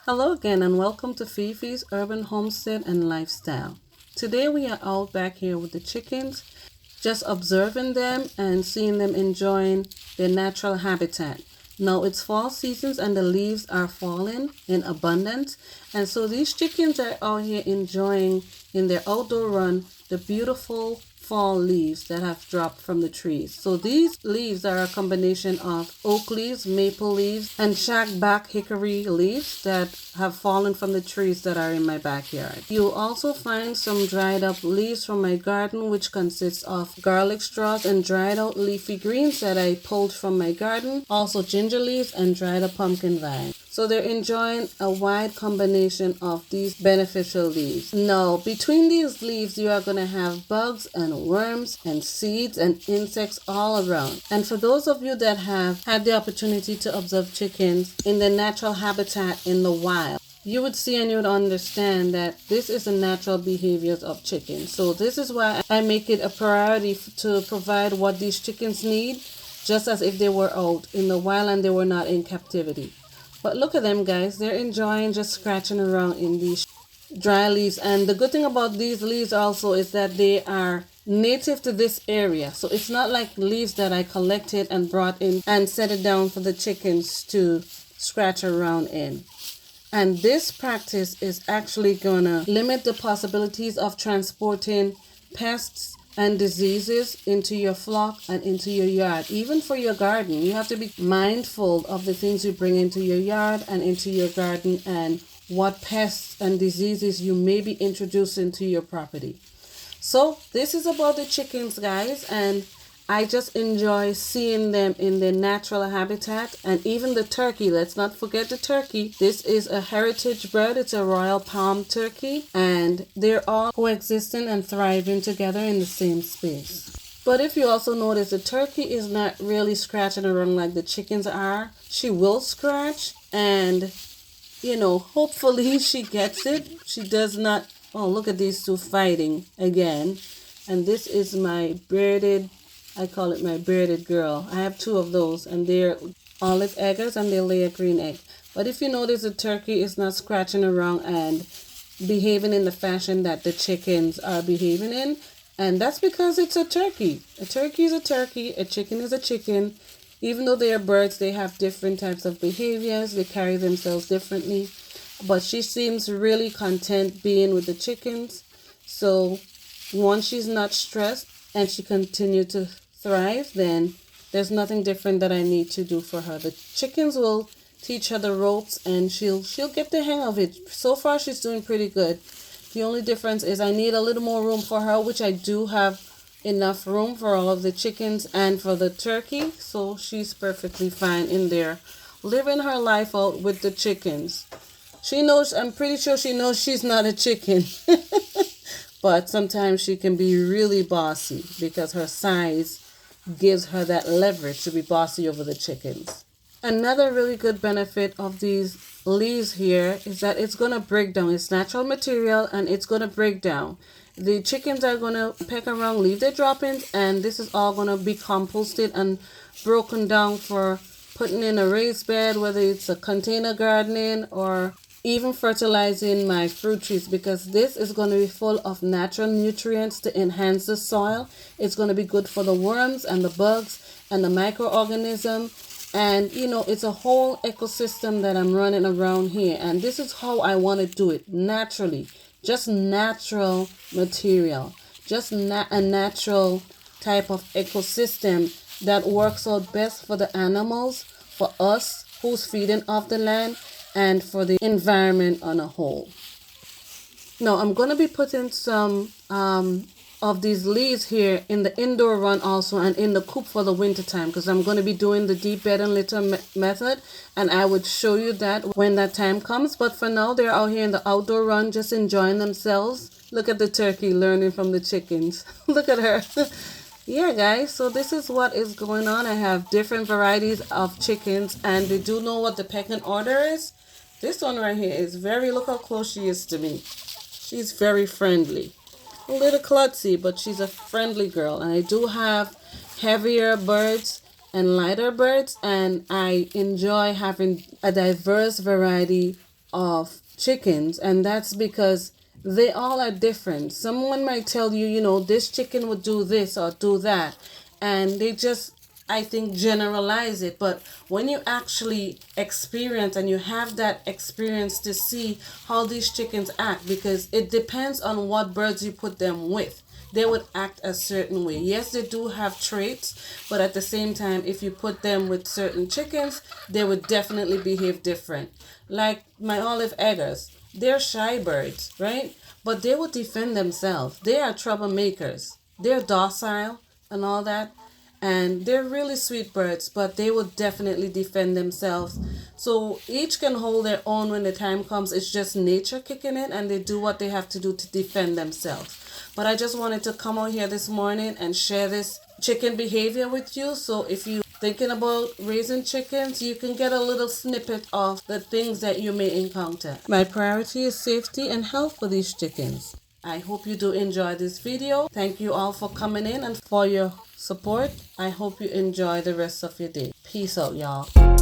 Hello again and welcome to Fifi's Urban Homestead and Lifestyle. Today we are out back here with the chickens, just observing them and seeing them enjoying their natural habitat. Now it's fall seasons and the leaves are falling in abundance, and so these chickens are out here enjoying in their outdoor run the beautiful fall leaves that have dropped from the trees. So these leaves are a combination of oak leaves, maple leaves, and shagbark hickory leaves that have fallen from the trees that are in my backyard. You'll also find some dried up leaves from my garden, which consists of garlic straws and dried out leafy greens that I pulled from my garden, also ginger leaves and dried up pumpkin vine. So they're enjoying a wide combination of these beneficial leaves. Now, between these leaves, you are going to have bugs and worms and seeds and insects all around. And for those of you that have had the opportunity to observe chickens in their natural habitat in the wild, you would see and you would understand that this is the natural behaviors of chickens. So this is why I make it a priority to provide what these chickens need, just as if they were out in the wild and they were not in captivity. But look at them, guys. They're enjoying just scratching around in these dry leaves. And the good thing about these leaves also is that they are native to this area. So it's not like leaves that I collected and brought in and set it down for the chickens to scratch around in. And this practice is actually going to limit the possibilities of transporting pests and diseases into your flock and into your yard. Even for your garden, you have to be mindful of the things you bring into your yard and into your garden and what pests and diseases you may be introducing to your property. So this is about the chickens, guys, and I just enjoy seeing them in their natural habitat. And even the turkey, let's not forget the turkey. This is a heritage bird. It's a royal palm turkey, and they're all coexisting and thriving together in the same space. But if you also notice, the turkey is not really scratching around like the chickens are. She will scratch, and hopefully she gets it. She does not. Oh, look at these two fighting again. And this is my I call it my bearded girl. I have two of those, and they're olive eggers, and they lay a green egg. But if you notice, the turkey is not scratching around and behaving in the fashion that the chickens are behaving in, and that's because it's a turkey. A turkey is a turkey. A chicken is a chicken. Even though they are birds, they have different types of behaviors. They carry themselves differently. But she seems really content being with the chickens. So once she's not stressed and she continues to thrive, then there's nothing different that I need to do for her. The chickens will teach her the ropes, and she'll get the hang of it. So far she's doing pretty good. The only difference is I need a little more room for her, which I do have enough room for all of the chickens and for the turkey. So she's perfectly fine in there, living her life out with the chickens. I'm pretty sure she knows she's not a chicken. But sometimes she can be really bossy because her size gives her that leverage to be bossy over the chickens. Another really good benefit of these leaves here is that it's going to break down. It's natural material and it's going to break down. The chickens are going to peck around, leave their droppings, and this is all going to be composted and broken down for putting in a raised bed, whether it's a container gardening or even fertilizing my fruit trees, because this is going to be full of natural nutrients to enhance the soil. It's going to be good for the worms and the bugs and the microorganism. And it's a whole ecosystem that I'm running around here, and this is how I want to do it naturally. Just natural material, just a natural type of ecosystem that works out best for the animals, for us who's feeding off the land, and for the environment on a whole. Now I'm going to be putting some of these leaves here in the indoor run also, and in the coop for the winter time, because I'm going to be doing the deep bed and litter method, and I would show you that when that time comes. But for now, they're out here in the outdoor run just enjoying themselves. Look at the turkey learning from the chickens. Look at her. Yeah, guys, so this is what is going on. I have different varieties of chickens, and they do know what the pecking order is. This one right here is look how close she is to me. She's very friendly. A little klutzy, but she's a friendly girl. And I do have heavier birds and lighter birds, and I enjoy having a diverse variety of chickens, and that's because they all are different. Someone might tell you, this chicken would do this or do that, and they just, I think, generalize it. But when you actually experience and you have that experience to see how these chickens act, because it depends on what birds you put them with, they would act a certain way. Yes, they do have traits, but at the same time, if you put them with certain chickens, they would definitely behave different. Like my olive eggers, they're shy birds, right? But they will defend themselves. They are troublemakers. They're docile and all that. And they're really sweet birds, but they will definitely defend themselves. So each can hold their own when the time comes. It's just nature kicking in, and they do what they have to do to defend themselves. But I just wanted to come out here this morning and share this chicken behavior with you. So if you're thinking about raising chickens, you can get a little snippet of the things that you may encounter. My priority is safety and health for these chickens. I hope you do enjoy this video. Thank you all for coming in and for your support. I hope you enjoy the rest of your day. Peace out, y'all.